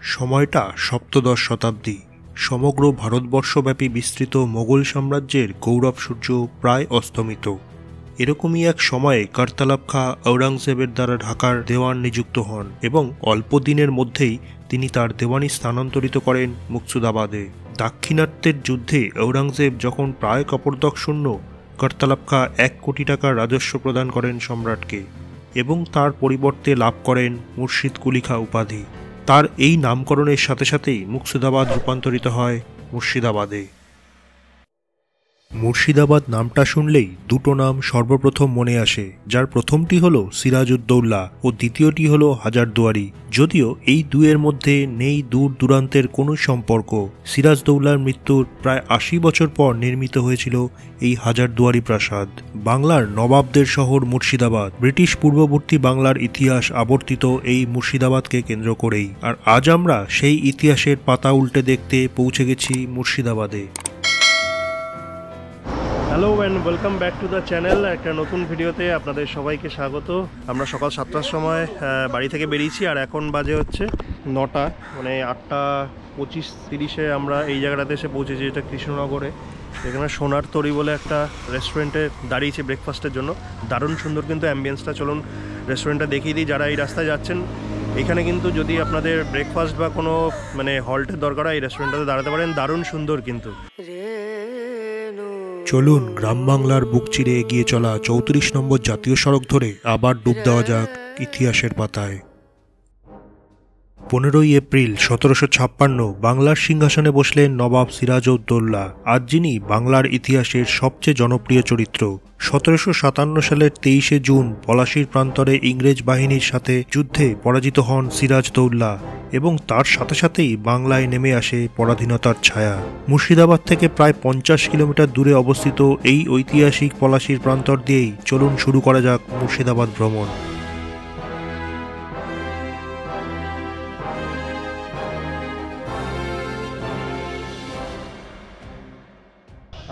সময়টা সপ্তদশ শতাব্দী। সমগ্র ভারতবর্ষব্যাপী বিস্তৃত মোগল সাম্রাজ্যের গৌরব সূর্য প্রায় অস্তমিত। এরকমই এক সময়ে কারতালাব খাঁ ঔরঙ্গজেবের দ্বারা ঢাকার দেওয়ান নিযুক্ত হন এবং অল্প দিনের মধ্যেই তিনি তার দেওয়ানি স্থানান্তরিত করেন মুকসুদাবাদে। দাক্ষিণাত্যের যুদ্ধে ঔরঙ্গজেব যখন প্রায় কপর্দক শূন্য, কারতালাব খাঁ 1 কোটি টাকার রাজস্ব প্রদান করেন সম্রাটকে এবং তার পরিবর্তে লাভ করেন মুর্শিদ কুলি খাঁ উপাধি। তার এই নামকরণের সাথে সাথেই মুকসুদাবাদ রূপান্তরিত হয় মুর্শিদাবাদে। মুর্শিদাবাদ নামটা শুনলেই দুটো নাম সর্বপ্রথম মনে আসে, যার প্রথমটি হলো সিরাজউদ্দৌলা ও দ্বিতীয়টি হলো হাজারদুয়ারি। যদিও এই দুয়ের মধ্যে নেই দূর দূরান্তের কোনো সম্পর্ক। সিরাজদৌলার মৃত্যুর প্রায় 80 বছর পর নির্মিত হয়েছিল এই হাজারদুয়ারি প্রাসাদ। বাংলার নবাবদের শহর মুর্শিদাবাদ, ব্রিটিশ পূর্ববর্তী বাংলার ইতিহাস আবর্তিত এই মুর্শিদাবাদকে কেন্দ্র করেই। আর আজ আমরা সেই ইতিহাসের পাতা উল্টে দেখতে পৌঁছে গেছি মুর্শিদাবাদে। Hello and welcome back to the channel. একটা নতুন ভিডিওতে আপনাদের সবাইকে স্বাগত। আমরা সকাল 7টার সময় বাড়ি থেকে বেরিয়েছি আর এখন বাজে হচ্ছে 9টা, মানে 8:25-30 আমরা এই জায়গাটাতে এসে পৌঁছেছি, যেটা কৃষ্ণনগরে। এখানে সোনার তরি বলে একটা রেস্টুরেন্টে দাঁড়িয়েছি ব্রেকফাস্টের জন্য। দারুণ সুন্দর কিন্তু অ্যাম্বিয়েন্সটা। চলুন রেস্টুরেন্টটা দেখিয়ে দিই। যারা এই রাস্তায় যাচ্ছেন, এখানে কিন্তু যদি আপনাদের ব্রেকফাস্ট বা কোনো হল্টের দরকার হয়, এই রেস্টুরেন্টটাতে দাঁড়াতে পারেন। দারুণ সুন্দর কিন্তু। চলুন গ্রাম বাংলার বুক চিরে এগিয়ে চলা 34 নম্বর জাতীয় সড়ক ধরে আবার ডুব দেওয়া যাক ইতিহাসের পাতায়। 15ই এপ্রিল 1756 বাংলার সিংহাসনে বসলেন নবাব সিরাজউদ্দৌলা, আজ যিনি বাংলার ইতিহাসের সবচেয়ে জনপ্রিয় চরিত্র। 1757 সালের 23শে জুন পলাশীর প্রান্তরে ইংরেজ বাহিনীর সাথে যুদ্ধে পরাজিত হন সিরাজদৌল্লা এবং তার সাথে সাথেই বাংলায় নেমে আসে পরাধীনতার ছায়া। মুর্শিদাবাদ থেকে প্রায় 50 কিলোমিটার দূরে অবস্থিত এই ঐতিহাসিক পলাশীর প্রান্তর দিয়েই চলুন শুরু করা যাক মুর্শিদাবাদ ভ্রমণ।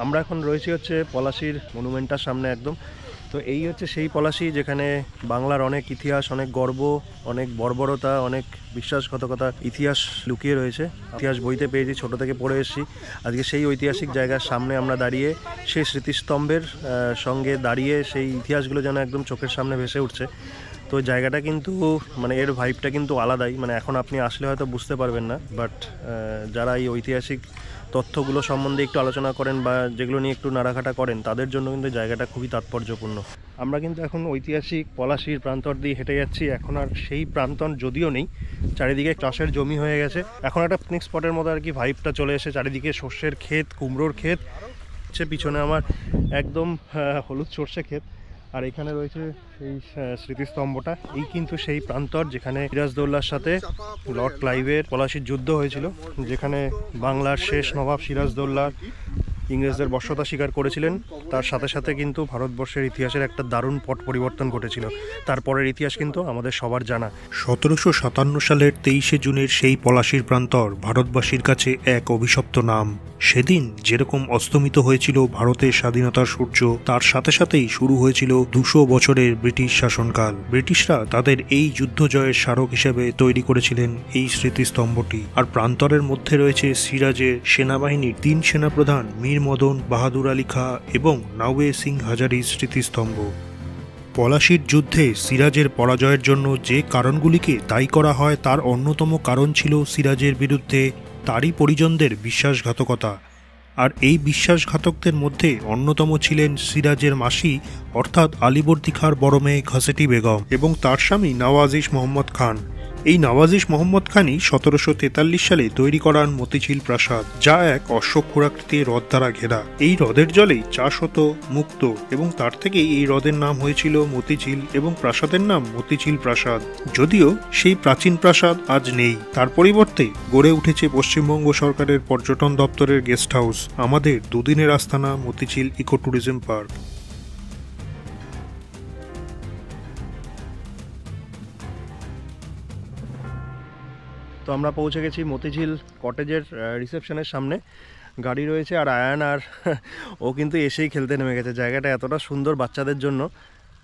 আমরা এখন রয়েছি হচ্ছে পলাশীর মনুমেন্টটার সামনে একদম। তো এই হচ্ছে সেই পলাশী যেখানে বাংলার অনেক ইতিহাস, অনেক গর্ব, অনেক বর্বরতা, অনেক বিশ্বাসঘাতকতা ইতিহাস লুকিয়ে রয়েছে। ইতিহাস বইতে পেয়েছি, ছোট থেকে পড়ে এসেছি। আজকে সেই ঐতিহাসিক জায়গার সামনে আমরা দাঁড়িয়ে, সেই স্মৃতিস্তম্ভের সঙ্গে দাঁড়িয়ে সেই ইতিহাসগুলো যেন একদম চোখের সামনে ভেসে উঠছে। তো জায়গাটা কিন্তু এর ভাইবটা কিন্তু আলাদাই। এখন আপনি আসলে হয়তো বুঝতে পারবেন না, বাট যারা এই ঐতিহাসিক তথ্যগুলো সম্বন্ধে একটু আলোচনা করেন বা যেগুলো নিয়ে একটু নাড়াঘাটা করেন, তাদের জন্য কিন্তু জায়গাটা খুবই তাৎপর্যপূর্ণ। আমরা কিন্তু এখন ঐতিহাসিক পলাশীর প্রান্তর দিয়ে হেঁটে যাচ্ছি। এখন আর সেই প্রান্তর যদিও নেই, চারিদিকে চাষের জমি হয়ে গেছে। এখন একটা পিকনিক স্পটের মতো আর কি ভাইবটা চলে এসে, চারিদিকে সর্ষের ক্ষেত, কুমড়োর ক্ষেত হচ্ছে, পিছনে আমার একদম হলুদ সর্ষে ক্ষেত। আর এখানে রয়েছে সেই স্মৃতিস্তম্ভটা। এই কিন্তু সেই প্রান্তর যেখানে সিরাজদৌল্লার সাথে লর্ড ক্লাইভের পলাশীর যুদ্ধ হয়েছিল, যেখানে বাংলার শেষ নবাব সিরাজদৌল্লা ইংরেজদের বশ্যতা স্বীকার করেছিলেন। তার সাথে সাথে কিন্তু ভারতবর্ষের ইতিহাসের একটা দারুণ পট পরিবর্তন ঘটেছিল। তারপরের ইতিহাস কিন্তু আমাদের সবার জানা। 1757 সালের 23শে জুনের সেই পলাশীর প্রান্তর ভারতবাসীর কাছে এক অভিশপ্ত নাম। সেদিন যেরকম অস্তমিত হয়েছিল ভারতের স্বাধীনতার সূর্য, তার সাথে সাথেই শুরু হয়েছিল 200 বছরের ব্রিটিশ শাসনকাল। ব্রিটিশরা তাদের এই যুদ্ধ জয়ের স্মারক হিসেবে তৈরি করেছিলেন এই স্মৃতিস্তম্ভটি। আর প্রান্তরের মধ্যে রয়েছে সিরাজের সেনাবাহিনীর 3 সেনাপ্রধান মীর মদন বাহাদুর আলী খাঁ এবং নাওয়ে সিং হাজারির স্মৃতিস্তম্ভ। পলাশীর যুদ্ধে সিরাজের পরাজয়ের জন্য যে কারণগুলিকে দায়ী করা হয়, তার অন্যতম কারণ ছিল সিরাজের বিরুদ্ধে তারই পরিজনদের বিশ্বাসঘাতকতা। আর এই বিশ্বাসঘাতকদের মধ্যে অন্যতম ছিলেন সিরাজের মাসি অর্থাৎ আলীবর্দী খাঁর বড় মেয়ে ঘসেটি বেগম এবং তার স্বামী নওয়াজিশ মোহাম্মদ খান। এই নওয়াজিশ মোহাম্মদ খানই 1743 সালে তৈরি করান মতিঝিল প্রাসাদ, যা এক অশ্বক্ষুরাকৃতির হ্রদ দ্বারা ঘেরা। এই হ্রদের জলেই চাষ হতো মুক্ত এবং তার থেকেই এই হ্রদের নাম হয়েছিল মতিঝিল এবং প্রাসাদের নাম মতিঝিল প্রাসাদ। যদিও সেই প্রাচীন প্রাসাদ আজ নেই, তার পরিবর্তে গড়ে উঠেছে পশ্চিমবঙ্গ সরকারের পর্যটন দপ্তরের গেস্ট হাউস, আমাদের দুদিনের আস্তানা মতিঝিল ইকো ট্যুরিজম পার্ক। তো আমরা পৌঁছে গেছি মতিঝিল কটেজের রিসেপশনের সামনে। গাড়ি রয়েছে আর আয়ান আর ও কিন্তু এসেই খেলতে নেমে গেছে। জায়গাটা এতটা সুন্দর বাচ্চাদের জন্য।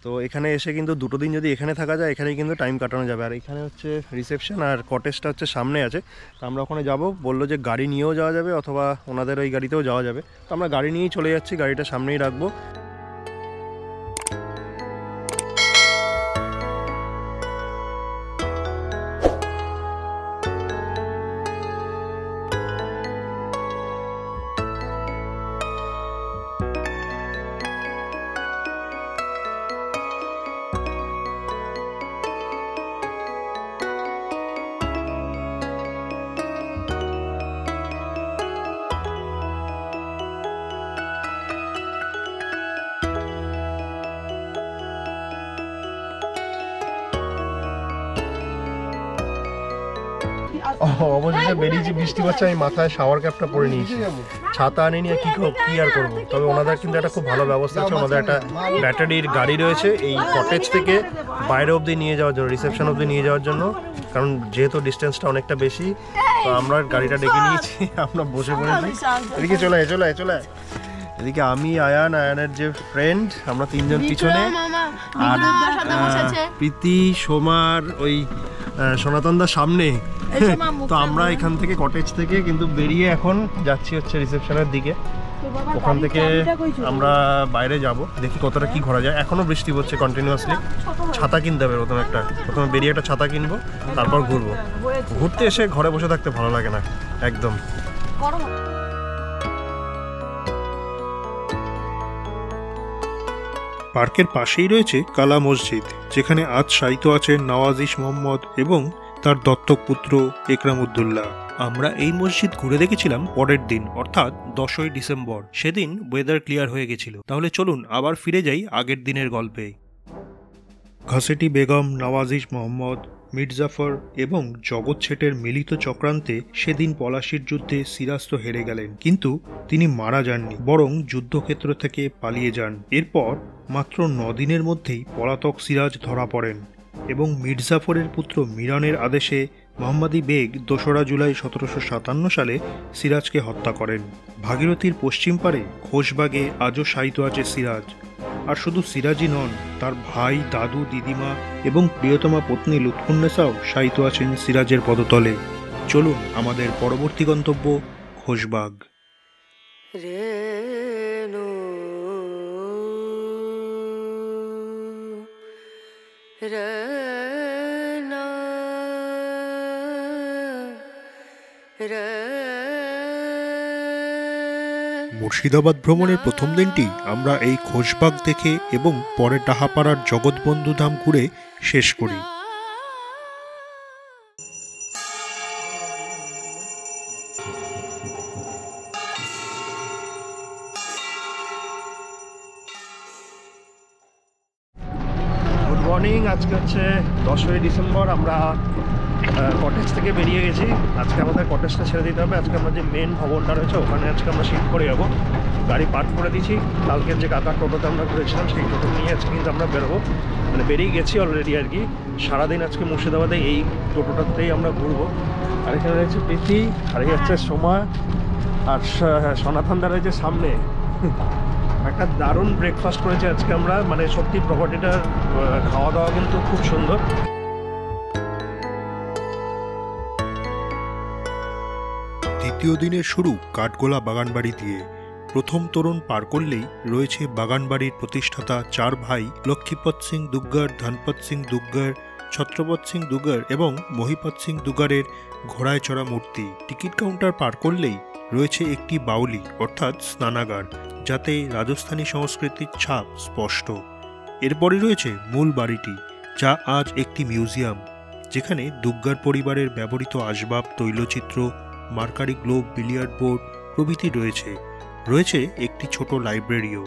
তো এখানে এসে কিন্তু 2 দিন যদি এখানে থাকা যায়, এখানেই কিন্তু টাইম কাটানো যাবে। আর এখানে হচ্ছে রিসেপশন, আর কটেজটা হচ্ছে সামনে আছে। তো আমরা ওখানে যাব, বললো যে গাড়ি নিয়েও যাওয়া যাবে অথবা ওনাদের ওই গাড়িতেও যাওয়া যাবে। তো আমরা গাড়ি নিয়েই চলে যাচ্ছি, গাড়িটা সামনেই রাখবো। অবশেষে বেরিয়েছি, বৃষ্টি পড়ছে, আমি মাথায় শাওয়ার ক্যাপটা পরে নিয়েছি, ছাতা আনে নিয়ে কি আর করবো। তবে ওনাদের কিন্তু একটা খুব ভালো ব্যবস্থা আছে, ওনাদের একটা ব্যাটারির গাড়ি রয়েছে এই কটেজ থেকে বাইরে অবধি নিয়ে যাওয়ার জন্য, রিসেপশন অবধি নিয়ে যাওয়ার জন্য, কারণ যেহেতু ডিস্টেন্সটা অনেকটা বেশি। তো আমরা গাড়িটা ডেকে নিয়েছি, আমরা বসে পড়েছি। এদিকে চলে আয়। এদিকে আমি, আয়ানের যে ফ্রেন্ড, আমরা 3 জন পিছনে, আর প্রীতি, সোমার, ওই সনাতনদার সামনে। তো আমরা এখান থেকে কটেজ থেকে কিন্তু বেরিয়ে এখন যাচ্ছি হচ্ছে রিসেপশনের দিকে। ওখান থেকে আমরা বাইরে যাব, দেখি কতটা কি ঘোরা যায়। এখনো বৃষ্টি পড়ছে কন্টিনিউয়াসলি, ছাতা কিনতে হবে প্রথমে বেরিয়ে একটা ছাতা কিনবো, তারপর ঘুরবো। ঘুরতে এসে ঘরে বসে থাকতে ভালো লাগে না একদম। পার্কের পাশেই রয়েছে কালা মসজিদ, যেখানে আজ শায়িত আছেন নওয়াজিশ মোহাম্মদ এবং তার দত্তক পুত্র একরামউদ্দৌলা। আমরা এই মসজিদ ঘুরে দেখেছিলাম পরের দিন, অর্থাৎ 10ই ডিসেম্বর। সেদিন ওয়েদার ক্লিয়ার হয়ে গেছিল। তাহলে চলুন আবার ফিরে যাই আগের দিনের গল্পে। ঘাসেটি বেগম, নওয়াজিশ মোহাম্মদ, মির্জাফর এবং জগৎ শেঠের মিলিত চক্রান্তে সেদিন পলাশির যুদ্ধে সিরাজ তো হেরে গেলেন, কিন্তু তিনি মারা যাননি, বরং যুদ্ধক্ষেত্র থেকে পালিয়ে যান। এরপর মাত্র 9 দিনের মধ্যেই পলাতক সিরাজ ধরা পড়েন এবং মির্জাফরের পুত্র মিরানের আদেশে মোহাম্মদী বেগ 2রা জুলাই 1757 সালে সিরাজকে হত্যা করেন। ভাগীরথীর পশ্চিম পারে খোশবাগে আজও শায়িত আছে সিরাজ। আর শুধু সিরাজই নন, তার ভাই, দাদু, দিদিমা এবং প্রিয়তমা পত্নী লুৎফুন্নেসাও শায়িত আছেন সিরাজের পদতলে। চলুন আমাদের পরবর্তী গন্তব্য খোশবাগ। মুর্শিদাবাদ ভ্রমণের প্রথম দিনটি আমরা এই খোশবাগ দেখে এবং পরে ডাহাপাড়ার জগৎবন্ধু ধাম ঘুরে শেষ করি। Good morning. আজকে হচ্ছে 10ই ডিসেম্বর। আমরা কটেজ থেকে বেরিয়ে গেছি। আজকে আমাদের কটেজটা ছেড়ে দিতে হবে। আজকে আমরা যে মেন ভবনটা রয়েছে ওখানে আজকে আমরা শিফট করে যাবো। গাড়ি পার্ক করে দিয়েছি। কালকের যে কাকার টোটোতে আমরা ঘুরেছিলাম সেই টোটো নিয়ে আজকে কিন্তু আমরা বেরোবো, মানে বেরিয়ে গেছি অলরেডি আর কি। সারাদিন আজকে মুর্শিদাবাদে এই টোটোটাতেই আমরা ঘুরবো। আর এখানে রয়েছে প্রীতি, আর এই হচ্ছে সোমা, আর সনাতনদা রয়েছে সামনে। একটা দারুণ ব্রেকফাস্ট করেছি আজকে আমরা, মানে সত্যি প্রপার্টিটার খাওয়া দাওয়া কিন্তু খুব সুন্দর। দ্বিতীয় দিনের শুরু কাঠগোলা বাগানবাড়ি দিয়ে। প্রথম তোরণ পার করলেই রয়েছে বাগানবাড়ির প্রতিষ্ঠাতা 4 ভাই লক্ষ্মীপত সিং দুগ্গর, ধনপত সিং দুগ্গর, ছত্রপত সিং দুগ্গর এবং মহিপত সিং দুগ্গরের ঘোড়ায় চড়া মূর্তি। টিকিট কাউন্টার পার করলেই রয়েছে একটি বাউলি অর্থাৎ স্নানাগার, যাতে রাজস্থানী সংস্কৃতির ছাপ স্পষ্ট। এরপরই রয়েছে মূল বাড়িটি, যা আজ একটি মিউজিয়াম, যেখানে দুগ্গর পরিবারের ব্যবহৃত আসবাব, তৈলচিত্র, মার্কারি গ্লোব, বিলিয়ার্ড বোর্ড প্রভৃতি রয়েছে। রয়েছে একটি ছোট লাইব্রেরিও।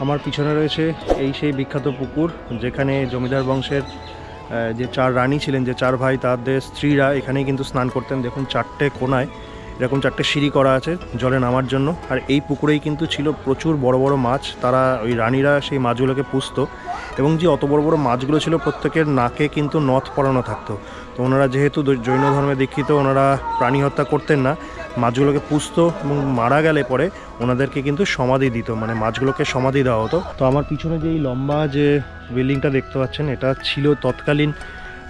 আমার পিছনে রয়েছে এই সেই বিখ্যাত পুকুর, যেখানে জমিদার বংশের যে 4 রানী ছিলেন, যে 4 ভাই, তাদের স্ত্রীরা এখানেই কিন্তু স্নান করতেন। দেখুন 4টে কোণায় এরকম 4টে সিঁড়ি করা আছে জলে নামার জন্য। আর এই পুকুরেই কিন্তু ছিল প্রচুর বড় বড় মাছ। তারা ওই রানীরা সেই মাছগুলোকে পুষত, এবং যে অত বড় বড় মাছগুলো ছিল প্রত্যেকের নাকে কিন্তু নথ পরানো থাকতো। তো ওনারা যেহেতু জৈন ধর্মে দীক্ষিত, ওনারা প্রাণী হত্যা করতেন না, মাছগুলোকে পুষতো এবং মারা গেলে পরে ওনাদেরকে কিন্তু সমাধি দিত, মানে মাছগুলোকে সমাধি দেওয়া হতো। তো আমার পিছনে যে এই লম্বা যে বিল্ডিংটা দেখতে পাচ্ছেন, এটা ছিল তৎকালীন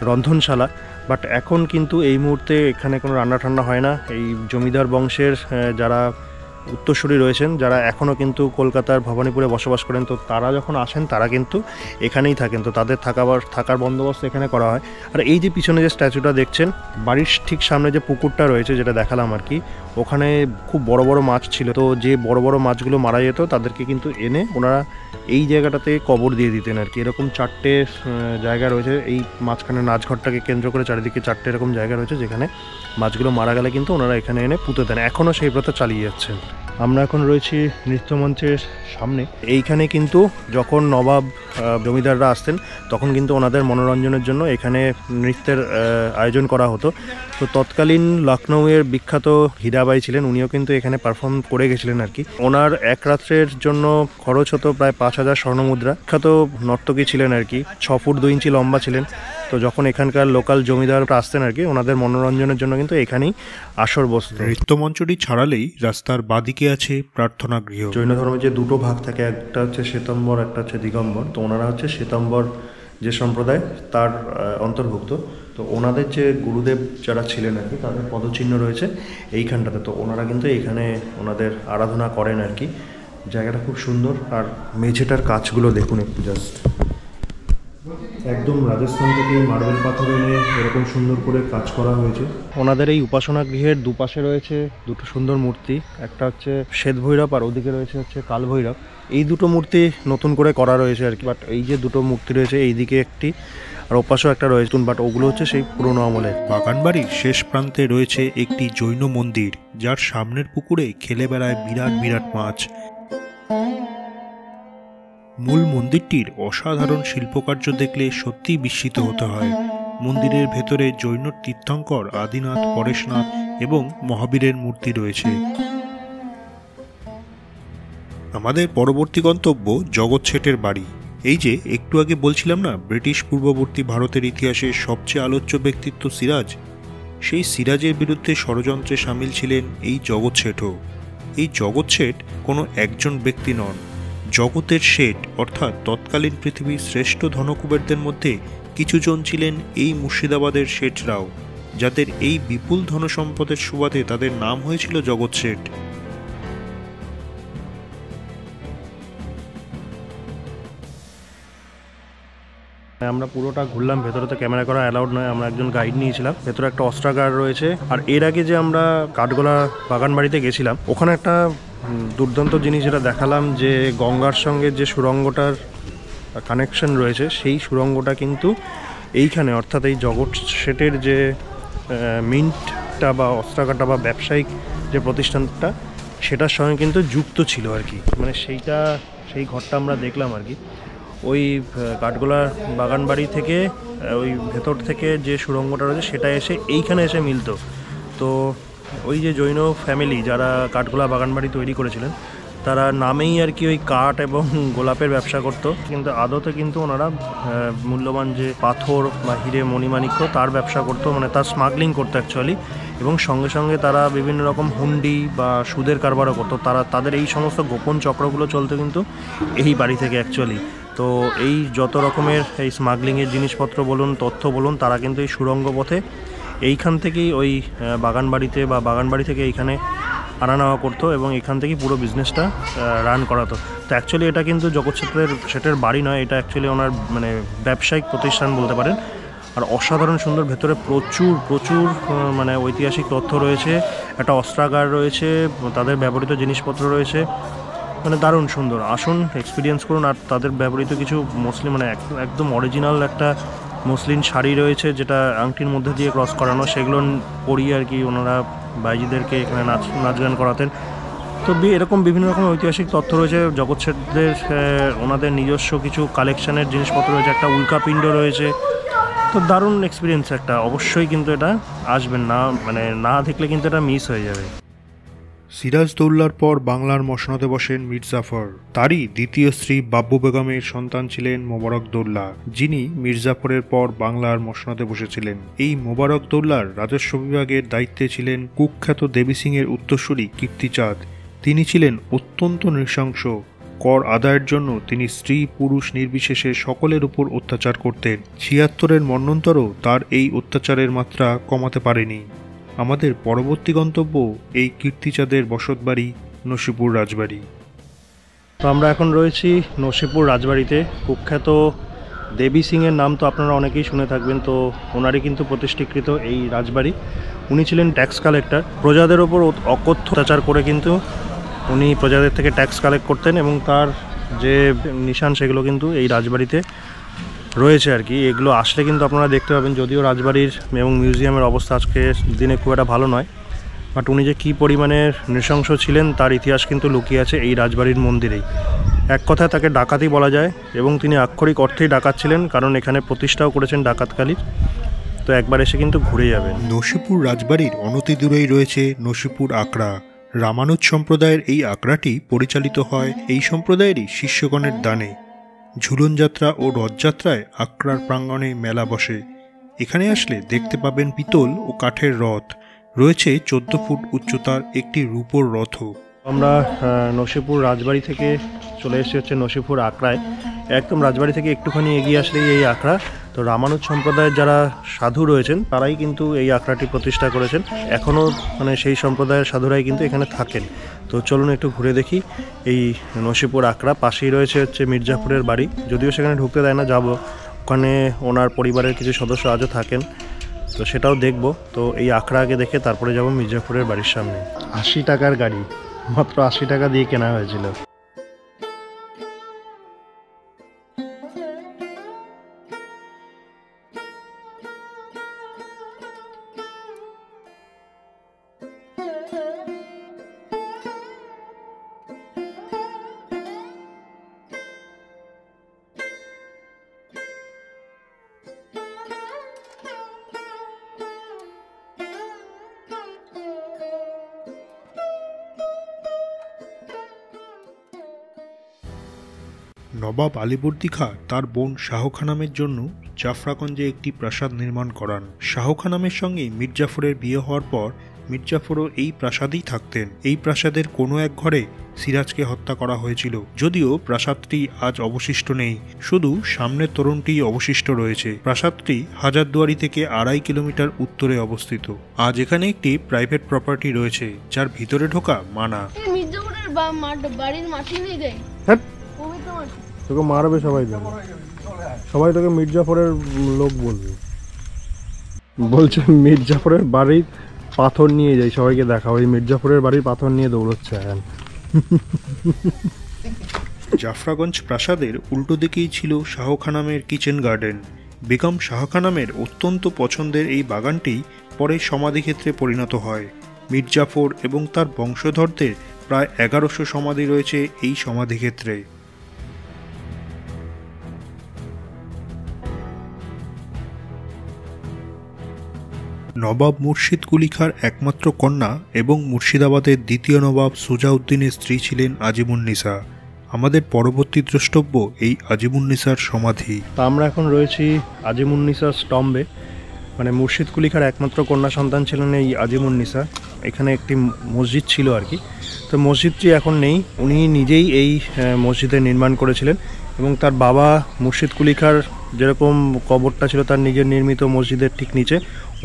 রন্ধনশালা। বাট এখন কিন্তু এই মুহূর্তে এখানে কোনো রান্না ঠান্না হয় না। এই জমিদার বংশের যারা উত্তরসূরি রয়েছেন, যারা এখনও কিন্তু কলকাতার ভবানীপুরে বসবাস করেন, তো তারা যখন আসেন তারা কিন্তু এখানেই থাকেন। তো তাদের থাকার বন্দোবস্ত এখানে করা হয়। আর এই যে পিছনে যে স্ট্যাচুটা দেখছেন, বাড়ির ঠিক সামনে যে পুকুরটা রয়েছে যেটা দেখালাম আর কি, ওখানে খুব বড় বড় মাছ ছিল। তো যে বড় বড় মাছগুলো মারা যেত তাদেরকে কিন্তু এনে ওনারা এই জায়গাটাতে কবর দিয়ে দিতেন আর কি। এরকম 4টে জায়গা রয়েছে এই মাঝখানে নাচঘরটাকে কেন্দ্র করে, চারিদিকে 4টে এরকম জায়গা রয়েছে যেখানে মাছগুলো মারা গেলে কিন্তু ওনারা এখানে এনে পুঁতে দেন। এখনও সেই প্রথা চালিয়ে যাচ্ছেন। আমরা এখন রয়েছি নৃত্যমঞ্চের সামনে। এইখানে কিন্তু যখন নবাব জমিদাররা আসতেন তখন কিন্তু ওনাদের মনোরঞ্জনের জন্য এখানে নৃত্যের আয়োজন করা হতো। তো তৎকালীন লখনৌয়ের বিখ্যাত হীরাবাই ছিলেন, উনিও কিন্তু এখানে পারফর্ম করে গেছিলেন আর কি। ওনার এক রাত্রের জন্য খরচ হতো প্রায় 5,000 স্বর্ণমুদ্রা। বিখ্যাত নর্তকী ছিলেন আর কি, 6 ফুট 2 ইঞ্চি লম্বা ছিলেন। তো যখন এখানকার লোকাল জমিদাররা আসতেন আর কি, ওনাদের মনোরঞ্জনের জন্য কিন্তু এখানেই আসর বসত। নৃত্যমঞ্চটি ছাড়ালেই রাস্তার বাদিকে আছে প্রার্থনা গৃহ। জৈন ধর্মে যে দুটো ভাগ থাকে, একটা হচ্ছে শ্বেতাম্বর, একটা হচ্ছে দিগম্বর। তো ওনারা হচ্ছে শ্বেতাম্বর যে সম্প্রদায় তার অন্তর্ভুক্ত। তো ওনাদের যে গুরুদেব যারা ছিলেন আর কি, তাদের পদচিহ্ন রয়েছে এইখানটাতে। তো ওনারা কিন্তু এইখানে ওনাদের আরাধনা করেন আর কি। জায়গাটা খুব সুন্দর। আর মেঝেটার কাজগুলো দেখুন একটু, জাস্ট একদম রাজস্থান থেকে মার্বেল পাথর এনে এরকম সুন্দর করে কাজ করা হয়েছে। ওনাদের এই উপাসনা গৃহের দুপাশে রয়েছে দুটো সুন্দর মূর্তি, একটা হচ্ছে শ্বেত ভৈরব আর ওদিকে রয়েছে হচ্ছে কাল ভৈরব। এই দুটো মূর্তি নতুন করে করা রয়েছে আর কি। বাট এই যে দুটো মূর্তি রয়েছে, এইদিকে একটি আর ওপাশেও একটা রয়েছে, বাট ওগুলো হচ্ছে সেই পুরোনো আমলের। বাগানবাড়ির শেষ প্রান্তে রয়েছে একটি জৈন মন্দির, যার সামনের পুকুরে খেলে বেড়ায় বিরাট বিরাট মাছ। মূল মন্দিরটির অসাধারণ শিল্পকার্য দেখলে সত্যিই বিস্মিত হতে হয়। মন্দিরের ভেতরে জৈন তীর্থঙ্কর আদিনাথ, পরেশনাথ এবং মহাবীরের মূর্তি রয়েছে। আমাদের পরবর্তী গন্তব্য জগৎ শেঠের বাড়ি। এই যে একটু আগে বলছিলাম না, ব্রিটিশ পূর্ববর্তী ভারতের ইতিহাসে সবচেয়ে আলোচ্য ব্যক্তিত্ব সিরাজ, সেই সিরাজের বিরুদ্ধে ষড়যন্ত্রে সামিল ছিলেন এই জগৎ শেঠও। এই জগৎ শেঠ কোনো একজন ব্যক্তি নন, জগতের শেঠ অর্থাৎ তৎকালীন পৃথিবীর শ্রেষ্ঠ ধনকুবেরদের মধ্যে কিছুজন ছিলেন এই মুর্শিদাবাদের শেঠরাও, যাদের এই বিপুল ধনসম্পদের সুবাদে তাদের নাম হয়েছিল জগৎ শেঠ। আমরা পুরোটা ঘুরলাম, ভেতরে তো ক্যামেরা করা অ্যালাউড নয়, আমরা একজন গাইড নিয়েছিলাম। ভেতরে একটা অস্ত্রাগার রয়েছে। আর এর আগে যে আমরা কাঠগোলা বাগানবাড়িতে গেছিলাম, ওখানে একটা দুর্দান্ত জিনিস যেটা দেখালাম, যে গঙ্গার সঙ্গে যে সুড়ঙ্গটার কানেকশন রয়েছে, সেই সুড়ঙ্গটা কিন্তু এইখানে অর্থাৎ এই জগৎ শেঠের যে মিন্টটা বা অস্ত্রাগারটা বা ব্যবসায়িক যে প্রতিষ্ঠানটা, সেটার সঙ্গে কিন্তু যুক্ত ছিল আর কি। মানে সেই ঘরটা আমরা দেখলাম আর কি। ওই কাঠগোলা বাগানবাড়ি থেকে ওই ভেতর থেকে যে সুড়ঙ্গটা রয়েছে সেটা এসে এইখানে এসে মিলতো। তো ওই যে জৈন ফ্যামিলি যারা কাঠগোলা বাগানবাড়ি তৈরি করেছিলেন, তারা নামেই আর কি ওই কাঠ এবং গোলাপের ব্যবসা করতো, কিন্তু আদতে কিন্তু ওনারা মূল্যবান যে পাথর বা হিরে মণিমাণিক্য তার ব্যবসা করতো, মানে তার স্মাগলিং করতো অ্যাকচুয়ালি। এবং সঙ্গে সঙ্গে তারা বিভিন্ন রকম হুন্ডি বা সুদের কারবারও করতো। তাদের এই সমস্ত গোপন চক্রগুলো চলতো কিন্তু এই বাড়ি থেকে অ্যাকচুয়ালি। তো এই যত রকমের এই স্মাগলিংয়ের জিনিসপত্র বলুন, তথ্য বলুন, তারা কিন্তু এই সুড়ঙ্গ পথে এইখান থেকেই ওই বাগানবাড়িতে বা বাগানবাড়ি থেকে এইখানে আনা নেওয়া করতো এবং এখান থেকেই পুরো বিজনেসটা রান করাতো। তো অ্যাকচুয়ালি এটা কিন্তু জগৎ শেঠের বাড়ি নয়, এটা অ্যাকচুয়ালি ওনার মানে ব্যবসায়িক প্রতিষ্ঠান বলতে পারেন। আর অসাধারণ সুন্দর, ভেতরে প্রচুর মানে ঐতিহাসিক তথ্য রয়েছে, একটা অস্ত্রাগার রয়েছে, তাদের ব্যবহৃত জিনিসপত্র রয়েছে, মানে দারুণ সুন্দর। আসুন, এক্সপিরিয়েন্স করুন। আর তাদের ব্যবহৃত কিছু মুসলিম মানে একদম অরিজিনাল একটা মুসলিম শাড়ি রয়েছে, যেটা আংটির মধ্যে দিয়ে ক্রস করানো, সেগুলো পরিয়ে আর কি ওনারা বাইজিদেরকে এখানে নাচ গান করাতেন। তো এরকম বিভিন্ন রকম ঐতিহাসিক তথ্য রয়েছে জগৎ শেঠদের। ওনাদের নিজস্ব কিছু কালেকশানের জিনিসপত্র রয়েছে, একটা উল্কাপিণ্ড রয়েছে। তো দারুণ এক্সপিরিয়েন্স একটা, অবশ্যই কিন্তু এটা আসবেন না, মানে না দেখলে কিন্তু এটা মিস হয়ে যাবে। সিরাজদৌল্লার পর বাংলার মসনদে বসেন মীর জাফর। তারই দ্বিতীয় স্ত্রী বাব্বু বেগমের সন্তান ছিলেন মোবারকদৌল্লা, যিনি মীর জাফরের পর বাংলার মসনদে বসেছিলেন। এই মোবারকদৌল্লার রাজস্ব বিভাগের দায়িত্বে ছিলেন কুখ্যাত দেবী সিংয়ের উত্তরসূরি কীর্তিচাঁদ। তিনি ছিলেন অত্যন্ত নৃশংস। কর আদায়ের জন্য তিনি স্ত্রী পুরুষ নির্বিশেষে সকলের উপর অত্যাচার করতেন। ৭৬-এর মন্বন্তরও তার এই অত্যাচারের মাত্রা কমাতে পারেনি। আমাদের পরবর্তী গন্তব্য এই কীর্তিচাঁদের বসতবাড়ি নসিপুর রাজবাড়ি। তো আমরা এখন রয়েছি নসিপুর রাজবাড়িতে। কুখ্যাত দেবী সিংয়ের নাম তো আপনারা অনেকেই শুনে থাকবেন। তো ওনারই কিন্তু প্রতিষ্ঠিকৃত এই রাজবাড়ি। উনি ছিলেন ট্যাক্স কালেক্টর। প্রজাদের ওপর অকথ্য অত্যাচার করে কিন্তু উনি প্রজাদের থেকে ট্যাক্স কালেক্ট করতেন, এবং তার যে নিশান সেগুলো কিন্তু এই রাজবাড়িতে রয়েছে আর কি। এগুলো আসলে কিন্তু আপনারা দেখতে পাবেন, যদিও রাজবাড়ির এবং মিউজিয়ামের অবস্থা আজকে দিনে খুব একটা ভালো নয়, বাট উনি যে কী পরিমাণের নৃশংস ছিলেন তার ইতিহাস কিন্তু লুকিয়ে আছে এই রাজবাড়ির মন্দিরেই। এক কথায় তাকে ডাকাতই বলা যায়, এবং তিনি আক্ষরিক অর্থেই ডাকাত ছিলেন, কারণ এখানে প্রতিষ্ঠাও করেছেন ডাকাতকালীর। তো একবার এসে কিন্তু ঘুরে যাবেন। নসিপুর রাজবাড়ির অনতি দূরেই রয়েছে নসিপুর আখড়া। রামানুজ সম্প্রদায়ের এই আখড়াটি পরিচালিত হয় এই সম্প্রদায়েরই শিষ্যগণের দানে। ঝুলনযাত্রা ও রথযাত্রায় আখড়ার প্রাঙ্গণে মেলা বসে। এখানে আসলে দেখতে পাবেন পিতল ও কাঠের রথ। রয়েছে 14 ফুট উচ্চতার একটি রূপোর রথও। আমরা নসিপুর রাজবাড়ি থেকে চলে এসেছি হচ্ছে নসিপুর আখড়ায়। একদম রাজবাড়ি থেকে একটুখানি এগিয়ে আসলেই এই আখড়া। তো রামানুজ সম্প্রদায়ের যারা সাধু রয়েছেন তারাই কিন্তু এই আখড়াটি প্রতিষ্ঠা করেছেন। এখনও মানে সেই সম্প্রদায়ের সাধুরাই কিন্তু এখানে থাকেন। তো চলুন একটু ঘুরে দেখি এই নসিপুর আখড়া। পাশেই রয়েছে হচ্ছে মীর জাফরের বাড়ি, যদিও সেখানে ঢুকতে দেয় না, যাব। ওখানে ওনার পরিবারের কিছু সদস্য আজও থাকেন, তো সেটাও দেখব। তো এই আখড়া আগে দেখে তারপরে যাব মীর জাফরের বাড়ির সামনে। 80 টাকার গাড়ি, মাত্র 80 টাকা দিয়ে কেনা হয়েছিল। নবাব আলীবর্দী খাঁ তার বোন শাহ খানমের জন্য জাফরাগঞ্জে একটি প্রাসাদ নির্মাণ করান। শাহ খানমের সঙ্গে মীর জাফরের বিয়ে হওয়ার পর মীর জাফরও এই প্রাসাদেই থাকতেন। এই প্রাসাদের কোনো এক ঘরে সিরাজকে হত্যা করা হয়েছিল, যদিও প্রাসাদটি আজ অবশিষ্ট নেই, শুধু সামনের তোরণটি অবশিষ্ট রয়েছে। প্রাসাদটি হাজারদুয়ারি থেকে 2.5 কিলোমিটার উত্তরে অবস্থিত। আজ এখানে একটি প্রাইভেট প্রপার্টি রয়েছে, যার ভিতরে ঢোকা মানা। তোকে মারবে সবাই, সবাই তোকে মীর জাফরের লোক বলবে। বলছে মীর জাফরের বাড়ির পাথর নিয়ে যাই, সবাইকে দেখা। ওই মীর জাফরের বাড়ির পাথর নিয়ে দৌড়চ্ছে এখন। জাফরাগঞ্জ প্রাসাদের উল্টো দিকেই ছিল শাহ খানমের কিচেন গার্ডেন। বেগম শাহ খানমের অত্যন্ত পছন্দের এই বাগানটি পরে সমাধিক্ষেত্রে পরিণত হয়। মীর জাফর এবং তার বংশধরদের প্রায় 1100 সমাধি রয়েছে এই সমাধিক্ষেত্রে। নবাব মুর্শিদ কুলি খাঁর একমাত্র কন্যা এবং মুর্শিদাবাদের দ্বিতীয় নবাব সুজাউদ্দিনের স্ত্রী ছিলেন আজিমুন্নিসা। আমাদের পরবর্তী দ্রষ্টব্য এই আজিমুন্নিসার সমাধি। তা আমরা এখন রয়েছি আজিমুন্নিসার স্তম্ভে। মানে মুর্শিদ কুলি খাঁর একমাত্র কন্যা সন্তান ছিলেন এই আজিমুন্নিসা। এখানে একটি মসজিদ ছিল আর কি। তো মসজিদটি এখন নেই, উনি নিজেই এই মসজিদের নির্মাণ করেছিলেন, এবং তার বাবা মুর্শিদ কুলি খাঁর যেরকম কবরটা ছিল তার নিজের নির্মিত মসজিদের ঠিক নিচে,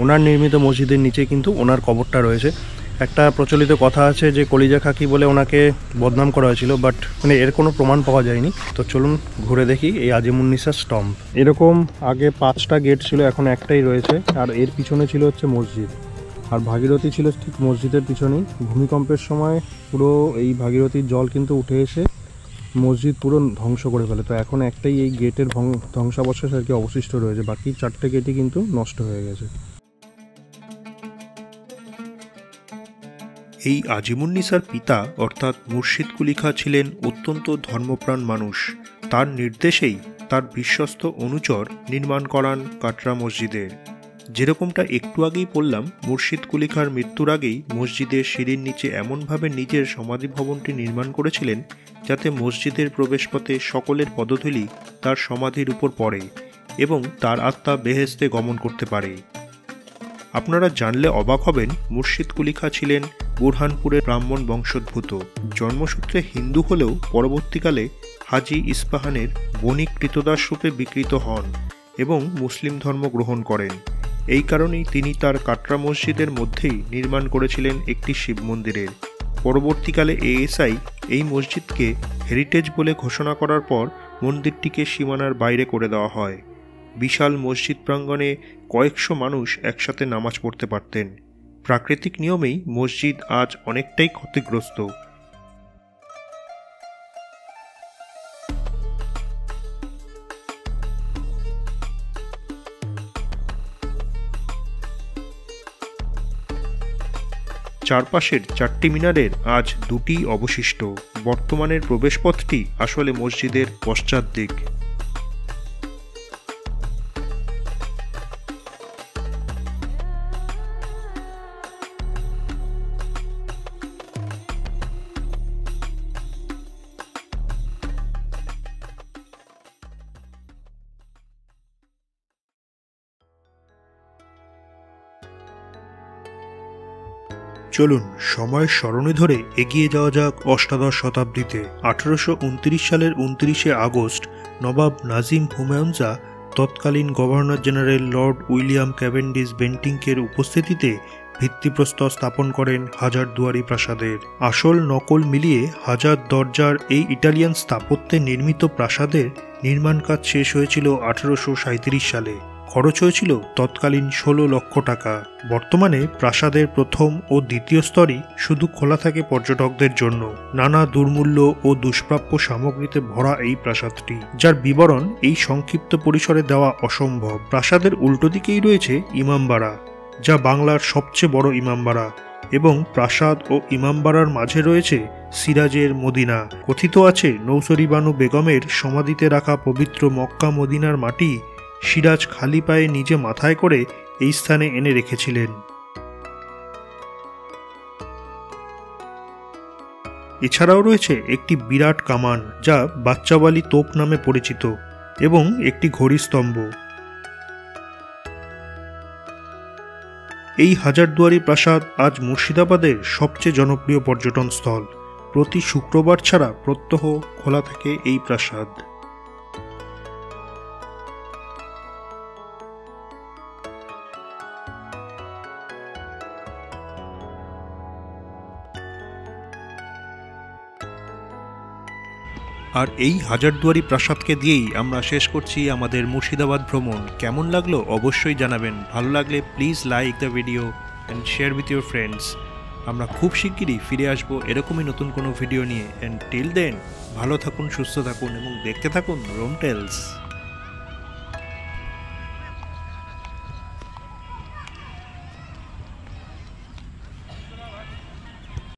ওনার নির্মিত মসজিদের নিচে কিন্তু ওনার কবরটা রয়েছে। একটা প্রচলিত কথা আছে যে কলিজা খাকি বলে ওনাকে বদনাম করা হয়েছিল, বাট মানে এর কোনো প্রমাণ পাওয়া যায়নি। তো চলুন ঘুরে দেখি এই আজিমুন্নিসার স্তম্ভ। এরকম আগে 5টা গেট ছিল, এখন একটাই রয়েছে, আর এর পিছনে ছিল হচ্ছে মসজিদ। আর ভাগীরথী ছিল ঠিক মসজিদের পিছনেই। ভূমিকম্পের সময় পুরো এই ভাগীরথীর জল কিন্তু উঠে এসে মসজিদ পুরো ধ্বংস করে ফেলে। তো এখন একটাই এই গেটের ধ্বংসাবশেষ আর কি অবশিষ্ট রয়েছে, বাকি 4টে গেটই কিন্তু নষ্ট হয়ে গেছে। এই আজিমুন্নিসার পিতা অর্থাৎ মুর্শিদ কুলি খাঁ ছিলেন অত্যন্ত ধর্মপ্রাণ মানুষ। তার নির্দেশেই তার বিশ্বস্ত অনুচর নির্মাণ করান কাটরা মসজিদের। যেরকমটা একটু আগেই বললাম, মুর্শিদ কুলি খাঁর মৃত্যুর আগেই মসজিদের সিঁড়ির নিচে এমনভাবে নিজের সমাধি ভবনটি নির্মাণ করেছিলেন যাতে মসজিদের প্রবেশপথে সকলের পদধূলি তার সমাধির উপর পড়ে এবং তার আত্মা বেহেশতে গমন করতে পারে। আপনারা জানলে অবাক হবেন, মুর্শিদ কুলি খাঁ ছিলেন বুরহানপুরের ব্রাহ্মণ বংশোদ্ভূত। জন্মসূত্রে হিন্দু হলেও পরবর্তীকালে হাজি ইস্পাহানের বণিক কৃতদাস রূপে বিকৃত হন এবং মুসলিম ধর্ম গ্রহণ করেন। এই কারণেই তিনি তার কাটরা মসজিদের মধ্যেই নির্মাণ করেছিলেন একটি শিব মন্দিরের। পরবর্তীকালে এএসআই এই মসজিদকে হেরিটেজ বলে ঘোষণা করার পর মন্দিরটিকে সীমানার বাইরে করে দেওয়া হয়। বিশাল মসজিদ প্রাঙ্গণে কয়েকশো মানুষ একসাথে নামাজ পড়তে পারতেন। প্রাকৃতিক নিয়মেই মসজিদ আজ অনেকটাই ক্ষতিগ্রস্ত। চারপাশের 4টি মিনারের আজ 2টি অবশিষ্ট। বর্তমানের প্রবেশপথটি আসলে মসজিদের পশ্চাৎ দিক। চলুন সময়ের সরণি ধরে এগিয়ে যাওয়া যাক অষ্টাদশ শতাব্দীতে। 1829 সালের 29শে আগস্ট নবাব নাজিম হুমায়ুনজা তৎকালীন governor general lord William Cavendish বেন্টিংকের উপস্থিতিতে ভিত্তিপ্রস্তর স্থাপন করেন হাজারদুয়ারি প্রাসাদের। আসল নকল মিলিয়ে হাজার দরজার এই ইটালিয়ান স্থাপত্যে নির্মিত প্রাসাদের নির্মাণ কাজ শেষ হয়েছিল 1837 সালে। খরচ হয়েছিল তৎকালীন 16 লক্ষ টাকা। বর্তমানে প্রাসাদের প্রথম ও দ্বিতীয় স্তরই শুধু খোলা থাকে পর্যটকদের জন্য। নানা দুর্মূল্য ও দুষ্প্রাপ্য সামগ্রীতে ভরা এই প্রাসাদটি, যার বিবরণ এই সংক্ষিপ্ত পরিসরে দেওয়া অসম্ভব। প্রাসাদের উল্টো দিকেই রয়েছে ইমামবাড়া, যা বাংলার সবচেয়ে বড় ইমামবাড়া, এবং প্রাসাদ ও ইমামবাড়ার মাঝে রয়েছে সিরাজের মদিনা। কথিত আছে নৌসরি বানু বেগমের সমাধিতে রাখা পবিত্র মক্কা মদিনার মাটি সিরাজ খালি পায়ে নিজে মাথায় করে এই স্থানে এনে রেখেছিলেন। এছাড়াও রয়েছে একটি বিরাট কামান, যা বাচ্চাওয়ালি তোপ নামে পরিচিত, এবং একটি ঘড়ি স্তম্ভ। এই হাজারদুয়ারি প্রাসাদ আজ মুর্শিদাবাদের সবচেয়ে জনপ্রিয় পর্যটন স্থল। প্রতি শুক্রবার ছাড়া প্রত্যহ খোলা থাকে এই প্রাসাদ। আর এই হাজারদুয়ারি প্রাসাদকে দিয়েই আমরা শেষ করছি আমাদের মুর্শিদাবাদ ভ্রমণ। কেমন লাগলো অবশ্যই জানাবেন। ভালো লাগলে please like the video and share with your friends. আমরা খুব শিগগিরই ফিরে আসবো এরকমই নতুন কোনো ভিডিও নিয়ে। অ্যান্ড টিল দেন ভালো থাকুন, সুস্থ থাকুন এবং দেখতে থাকুন রোম টেলস।